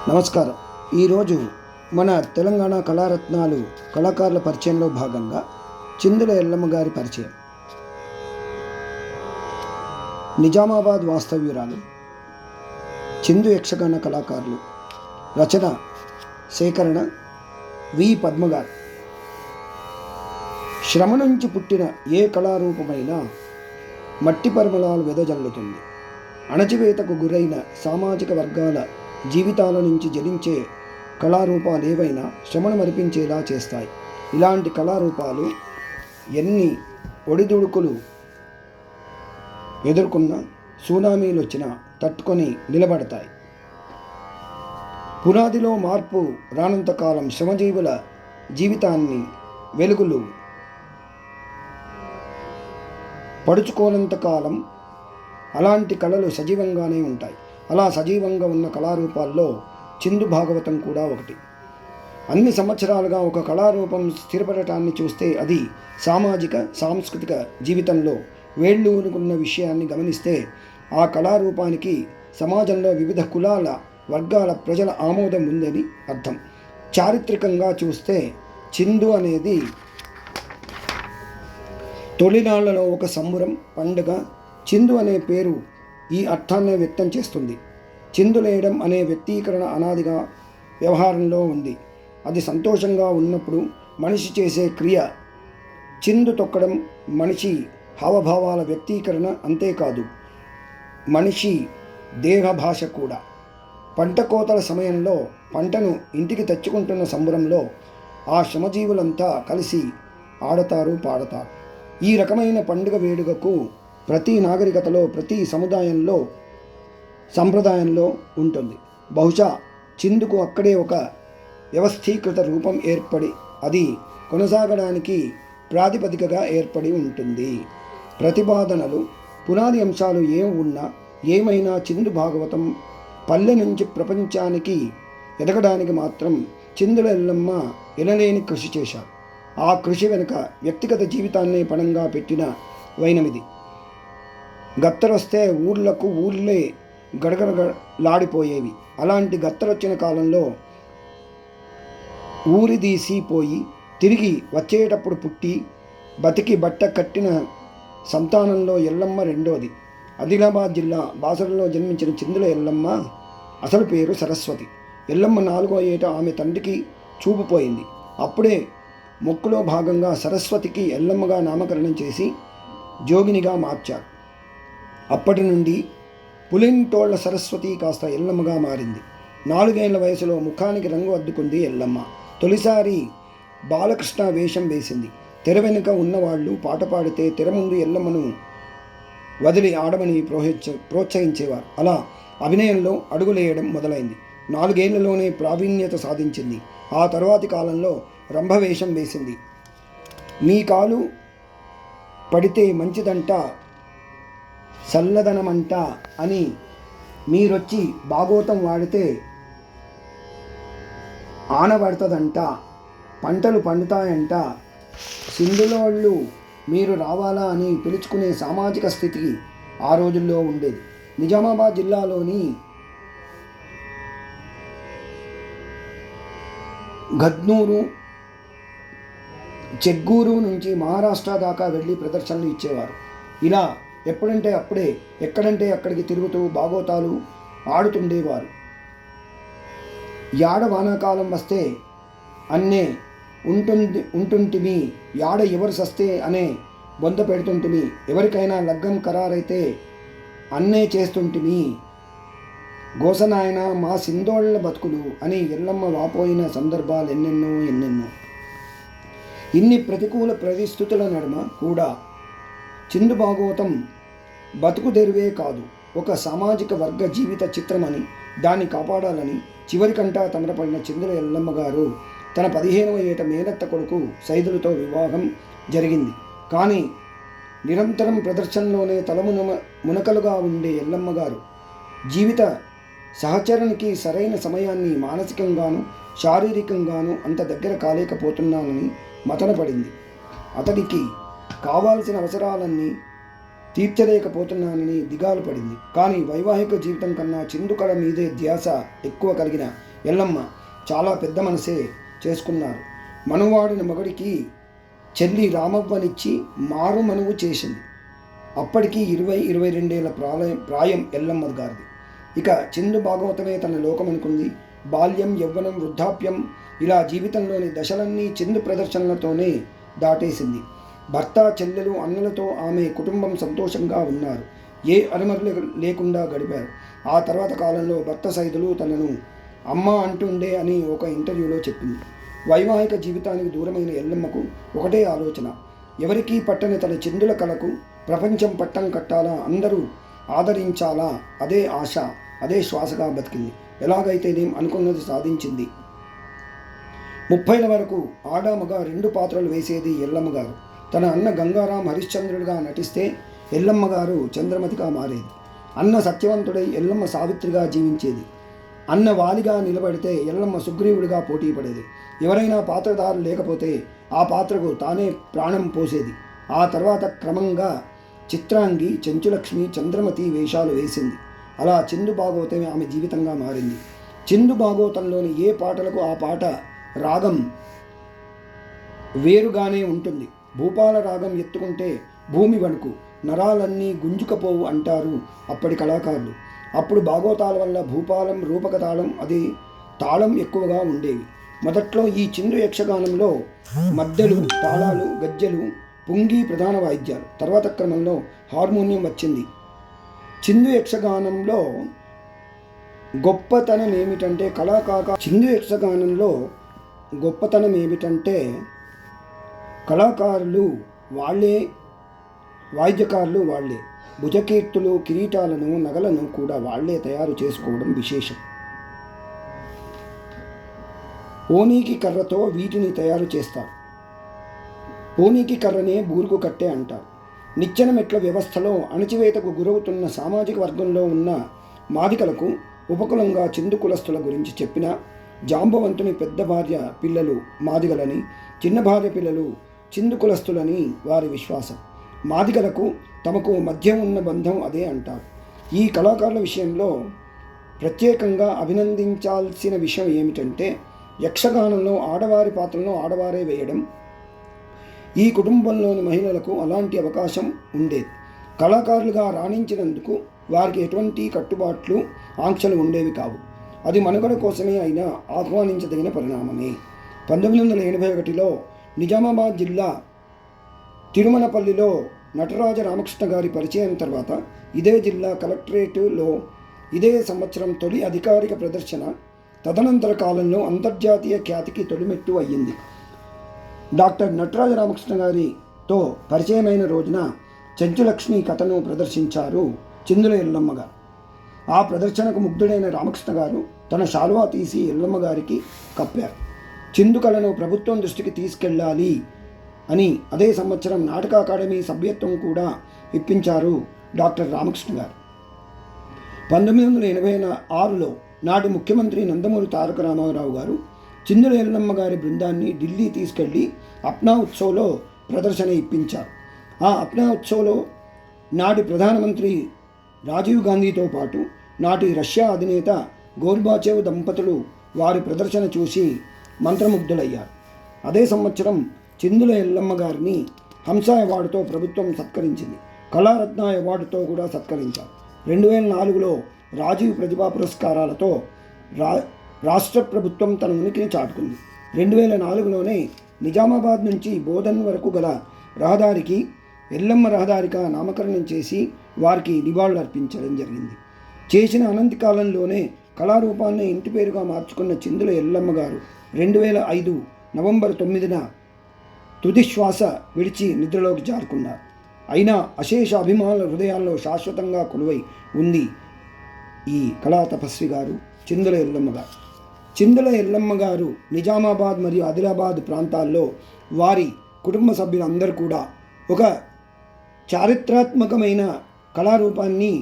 నమస్కారం. ఈరోజు మన తెలంగాణ కళారత్నాలు కళాకారుల పరిచయంలో భాగంగా చిందుల ఎల్లమ్మ గారి పరిచయం. నిజామాబాద్ వాస్తవ్యురాలు, చిందు యక్షగాన కళాకారులు. రచన సేకరణ వి పద్మగారు. శ్రమ నుంచి పుట్టిన ఏ కళారూపమైనా మట్టి పరిమళాలు వెదజల్లుతుంది. అణచివేతకు గురైన సామాజిక వర్గాల జీవితాల నుంచి జనించే కళారూపాలేవైనా శ్రమను మరిపించేలా చేస్తాయి. ఇలాంటి కళారూపాలు ఎన్ని ఒడిదుడుకులు ఎదుర్కొన్న, సునామీలు వచ్చినా తట్టుకొని నిలబడతాయి. పునాదిలో మార్పు రానంతకాలం శ్రమజీవుల జీవితాన్ని వెలుగులు పడుచుకోనంతకాలం అలాంటి కళలు సజీవంగానే ఉంటాయి. అలా సజీవంగా ఉన్న కళారూపాల్లో చిందు భాగవతం కూడా ఒకటి. అన్ని సంవత్సరాలుగా ఒక కళారూపం స్థిరపడటాన్ని చూస్తే అది సామాజిక సాంస్కృతిక జీవితంలో వేళ్ళూనుకున్న విషయాన్ని గమనిస్తే ఆ కళారూపానికి సమాజంలో వివిధ కులాల వర్గాల ప్రజల ఆమోదం ఉందని అర్థం. చారిత్రకంగా చూస్తే చిందు అనేది తొలినాళ్లలో ఒక సంబురం, పండుగ. చిందు అనే పేరు ఈ అర్థాన్ని వ్యక్తం చేస్తుంది. చిందులేయడం అనే వ్యక్తీకరణ అనాదిగా వ్యవహారంలో ఉంది. అది సంతోషంగా ఉన్నప్పుడు మనిషి చేసే క్రియ. చిందు తొక్కడం మనిషి హావభావాల వ్యక్తీకరణ. అంతేకాదు, మనిషి దేహ భాష కూడా. పంట కోతల సమయంలో పంటను ఇంటికి తెచ్చుకుంటున్న సంబరంలో ఆ శ్రమజీవులంతా కలిసి ఆడతారు, పాడతారు. ఈ రకమైన పండుగ వేడుకకు ప్రతి నాగరికతలో, ప్రతి సముదాయంలో, సంప్రదాయంలో ఉంటుంది. బహుశా చిందుకు అక్కడే ఒక వ్యవస్థీకృత రూపం ఏర్పడి అది కొనసాగడానికి ప్రాతిపదికగా ఏర్పడి ఉంటుంది. ప్రతిపాదనలు, పునాది అంశాలు ఏమైనా చిందు భాగవతం పల్లె నుంచి ప్రపంచానికి ఎదగడానికి మాత్రం చిందుల ఎల్లమ్మ ఎనలేని కృషి చేశారు. ఆ కృషి వెనుక వ్యక్తిగత జీవితాన్ని పణంగా పెట్టిన వైనమిది. గత్తరొస్తే ఊళ్ళే గడగడలాడిపోయేవి. అలాంటి గత్తరొచ్చిన కాలంలో ఊరిదీసిపోయి తిరిగి వచ్చేటప్పుడు పుట్టి బతికి బట్ట కట్టిన సంతానంలో ఎల్లమ్మ రెండోది. ఆదిలాబాద్ జిల్లా బాసరలో జన్మించిన చిందుల ఎల్లమ్మ అసలు పేరు సరస్వతి. ఎల్లమ్మ 4వ ఏట ఆమె తండ్రికి చూపు పోయింది. అప్పుడే మొక్కులో భాగంగా సరస్వతికి ఎల్లమ్మగా నామకరణం చేసి జోగినిగా మార్చారు. అప్పటి నుండి పులింటోళ్ల సరస్వతి కాస్త ఎల్లమ్మగా మారింది. 4 ఏళ్ల వయసులో ముఖానికి రంగు అద్దుకుంది ఎల్లమ్మ. తొలిసారి బాలకృష్ణ వేషం వేసింది. తెర వెనుక ఉన్నవాళ్లు పాట పాడితే తెర ముందు ఎల్లమ్మను వదిలి ఆడమని ప్రోత్సహించేవారు. అలా అభినయంలో అడుగులేయడం మొదలైంది. 4 ఏళ్లలోనే ప్రావీణ్యత సాధించింది. ఆ తరువాతి కాలంలో రంభవేషం వేసింది. మీ కాలు పడితే మంచిదంట, చల్లదనమంట అని మీరొచ్చి భాగవతం వాడితే ఆనబడుతుందంట, పంటలు పండుతాయంట, సింధులోళ్ళు మీరు రావాలా అని పిలుచుకునే సామాజిక స్థితి ఆ రోజుల్లో ఉండేది. నిజామాబాద్ జిల్లాలోని గద్నూరు, చెగ్గూరు నుంచి మహారాష్ట్ర దాకా వెళ్ళి ప్రదర్శనలు ఇచ్చేవారు. ఇలా ఎప్పుడంటే అప్పుడే, ఎక్కడంటే అక్కడికి తిరుగుతూ భాగవతాలు ఆడుతుండేవారు. యాడ వానాకాలం వస్తే అన్నే ఉంటుంటిమి, యాడ ఎవరు సస్తే అనే బొంద పెడుతుంటిమి, ఎవరికైనా లగ్గం ఖరారైతే అన్నే చేస్తుంటిమి, గోసనాయన మా సింధోళ్ళ బతుకులు అని ఎల్లమ్మ వాపోయిన సందర్భాలు ఎన్నెన్నో. ఇన్ని ప్రతికూల పరిస్థితుల నడుమ కూడా చిందు భాగవతం బతుకు తెరువే కాదు, ఒక సామాజిక వర్గ జీవిత చిత్రమని, దాన్ని కాపాడాలని చివరికంటా తమరపడిన చిందుల ఎల్లమ్మ గారు తన 15వ ఏట మేనత్త కొడుకు సైదులతో వివాహం జరిగింది. కానీ నిరంతరం ప్రదర్శనలోనే మునకలుగా ఉండే ఎల్లమ్మ గారు జీవిత సహచరునికి సరైన సమయాన్ని మానసికంగాను శారీరకంగాను అంత దగ్గర కాలేకపోతున్నానని మతనపడింది. అతడికి కావాల్సిన అవసరాలన్నీ తీర్చలేకపోతున్నానని దిగాలు పడింది. కానీ వైవాహిక జీవితం కన్నా చిందుకళ మీదే ధ్యాస ఎక్కువ కలిగిన ఎల్లమ్మ చాలా పెద్ద మనసే చేసుకున్నారు. మనువాడిన మగడికి చెల్లి రామవ్వనిచ్చి మారు మనువు చేసింది. అప్పటికి 22 ప్రాయం ఎల్లమ్మ గారిది. ఇక చిందు భాగవతమే తన లోకం అనుకుంది. బాల్యం, యవ్వనం, వృద్ధాప్యం ఇలా జీవితంలోని దశలన్నీ చిందు ప్రదర్శనలతోనే దాటేసింది. భర్త, చెల్లెలు, అన్నలతో ఆమె కుటుంబం సంతోషంగా ఉన్నారు. ఏ అరమరులు లేకుండా గడిపారు. ఆ తర్వాత కాలంలో భర్త సైదులు తనను అమ్మ అంటుండే అని ఒక ఇంటర్వ్యూలో చెప్పింది. వైవాహిక జీవితానికి దూరమైన ఎల్లమ్మకు ఒకటే ఆలోచన, ఎవరికీ పట్టని తన చిందుల కళకు ప్రపంచం పట్టం కట్టాలా, అందరూ ఆదరించాలా, అదే ఆశ, అదే శ్వాసగా బతికింది. ఎలాగైతేనేం అనుకున్నది సాధించింది. 30ల వరకు ఆడామగ 2 పాత్రలు వేసేది ఎల్లమ్మ గారు. తన అన్న గంగారాం హరిశ్చంద్రుడిగా నటిస్తే ఎల్లమ్మ గారు చంద్రమతిగా మారేది. అన్న సత్యవంతుడై ఎల్లమ్మ సావిత్రిగా జీవించేది. అన్న వాలిగా నిలబడితే ఎల్లమ్మ సుగ్రీవుడిగా పోటీ పడేది. ఎవరైనా పాత్రధారు లేకపోతే ఆ పాత్రకు తానే ప్రాణం పోసేది. ఆ తర్వాత క్రమంగా చిత్రాంగి, చెంచులక్ష్మి, చంద్రమతి వేషాలు వేసింది. అలా చిందు భాగవతమే ఆమె జీవితంగా మారింది. చిందు భాగవతంలోని ఏ పాటలకు ఆ పాట రాగం వేరుగానే ఉంటుంది. భూపాల రాగం ఎత్తుకుంటే భూమి వణుకు, నరాలన్నీ గుంజుకపోవు అంటారు అప్పటి కళాకారులు. అప్పుడు భాగవతాల వల్ల భూపాలం, రూపక తాళం, అది తాళం ఎక్కువగా ఉండేవి. మొదట్లో ఈ చిందు యక్షగానంలో మద్దెలు, తాళాలు, గజ్జెలు, పుంగి ప్రధాన వాయిద్యాలు. తర్వాత క్రమంలో హార్మోనియం వచ్చింది. చిందు యక్షగానంలో గొప్పతనం ఏమిటంటే చిందు యక్షగానంలో గొప్పతనం ఏమిటంటే కళాకారులు వాళ్ళే, వాయిద్యకారులు వాళ్ళే, భుజకీర్తులు, కిరీటాలను, నగలను కూడా వాళ్లే తయారు చేసుకోవడం విశేషం. ఓనీకి కర్రతో వీటిని తయారు చేస్తారు. ఓనీకి కర్రనే బూరుకు కట్టే అంటారు. నిచ్చెన మెట్ల వ్యవస్థలో అణచివేతకు గురవుతున్న సామాజిక వర్గంలో ఉన్న మాదికలకు ఉపకులంగా చిందు కులస్తుల గురించి చెప్పిన జాంబవంతుని పెద్ద భార్య పిల్లలు మాదిగలని, చిన్న భార్య పిల్లలు చిందు కులస్తులని వారి విశ్వాసం. మాదిగలకు తమకు మధ్య ఉన్న బంధం అదే అంటారు. ఈ కళాకారుల విషయంలో ప్రత్యేకంగా అభినందించాల్సిన విషయం ఏమిటంటే యక్షగానంలో ఆడవారి పాత్రలను ఆడవారే వేయడం. ఈ కుటుంబంలోని మహిళలకు అలాంటి అవకాశం ఉండేది. కళాకారులుగా రాణించినందుకు వారికి ఎటువంటి కట్టుబాట్లు, ఆంక్షలు ఉండేవి కావు. అది మనుగడ కోసమే అయినా ఆహ్వానించదగిన పరిణామమే. 1981లో నిజామాబాద్ జిల్లా తిరుమలపల్లిలో నటరాజ రామకృష్ణ గారి పరిచయం తర్వాత ఇదే జిల్లా కలెక్టరేటులో ఇదే సంవత్సరం తొలి అధికారిక ప్రదర్శన. తదనంతర కాలంలో అంతర్జాతీయ ఖ్యాతికి తొలిమెట్టు అయ్యింది. డాక్టర్ నటరాజ రామకృష్ణ గారితో పరిచయమైన రోజున చెంచులక్ష్మి కథను ప్రదర్శించారు చిందుల ఎల్లమ్మ గారు. ఆ ప్రదర్శనకు ముగ్ధుడైన రామకృష్ణ గారు తన శాలువా తీసి ఎల్లమ్మ గారికి కప్పారు. చిందు కళను ప్రభుత్వం దృష్టికి తీసుకెళ్ళాలి అని అదే సంవత్సరం నాటక అకాడమీ సభ్యత్వం కూడా ఇప్పించారు డాక్టర్ రామకృష్ణ గారు. 1986లో నాటి ముఖ్యమంత్రి నందమూరి తారక రామారావు గారు చిందుల ఎల్లమ్మ గారి బృందాన్ని ఢిల్లీ తీసుకెళ్లి అప్నా ఉత్సవ్లో ప్రదర్శన ఇప్పించారు. ఆ అప్నా ఉత్సవ్లో నాటి ప్రధానమంత్రి రాజీవ్ గాంధీతో పాటు నాటి రష్యా అధినేత గోర్బాచేవ్ దంపతులు వారి ప్రదర్శన చూసి మంత్రముగ్ధులయ్యారు. అదే సంవత్సరం చిందుల ఎల్లమ్మ గారిని హంస అవార్డుతో ప్రభుత్వం సత్కరించింది. కళారత్న అవార్డుతో కూడా సత్కరించారు. 2004లో రాజీవ్ ప్రతిభా పురస్కారాలతో రాష్ట్ర ప్రభుత్వం తన ఉనికిని చాటుకుంది. 2004లోనే నిజామాబాద్ నుంచి బోధన్ వరకు గల రహదారికి ఎల్లమ్మ రహదారిగా నామకరణం చేసి వారికి నివాళులు అర్పించడం జరిగింది. చేసిన అనంతి కాలంలోనే కళారూపాన్ని ఇంటి పేరుగా మార్చుకున్న చిందుల ఎల్లమ్మ గారు 2005 నవంబర్ 9న తుదిశ్వాస విడిచి నిద్రలోకి జారుకున్నారు. అయినా అశేష అభిమానుల హృదయాల్లో శాశ్వతంగా కొలువై ఉంది ఈ కళా తపస్వి గారు చిందుల ఎల్లమ్మ గారు. చిందుల ఎల్లమ్మ గారు నిజామాబాద్ మరియు ఆదిలాబాద్ ప్రాంతాల్లో వారి కుటుంబ సభ్యులందరూ కూడా ఒక చారిత్రాత్మకమైన కళారూపాన్ని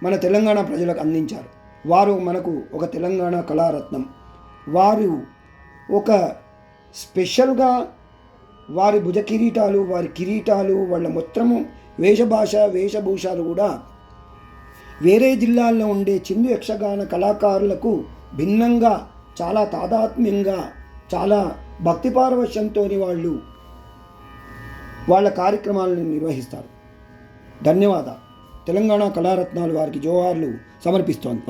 మన తెలంగాణ ప్రజలకు అందించారు. వారు మనకు ఒక తెలంగాణ కళారత్నం. వారు ఒక స్పెషల్గా వారి భుజ కిరీటాలు, వారి కిరీటాలు, వాళ్ళ మొత్తము వేషభూషాలు కూడా వేరే జిల్లాల్లో ఉండే చిందు యక్షగాన కళాకారులకు భిన్నంగా చాలా తాదాత్మ్యంగా, చాలా భక్తి పారవశ్యంతో వాళ్ళు వాళ్ళ కార్యక్రమాలను నిర్వహిస్తారు. ధన్యవాదాలు. తెలంగాణ కళారత్నాలు వారికి జోహార్లు సమర్పిస్తోంది.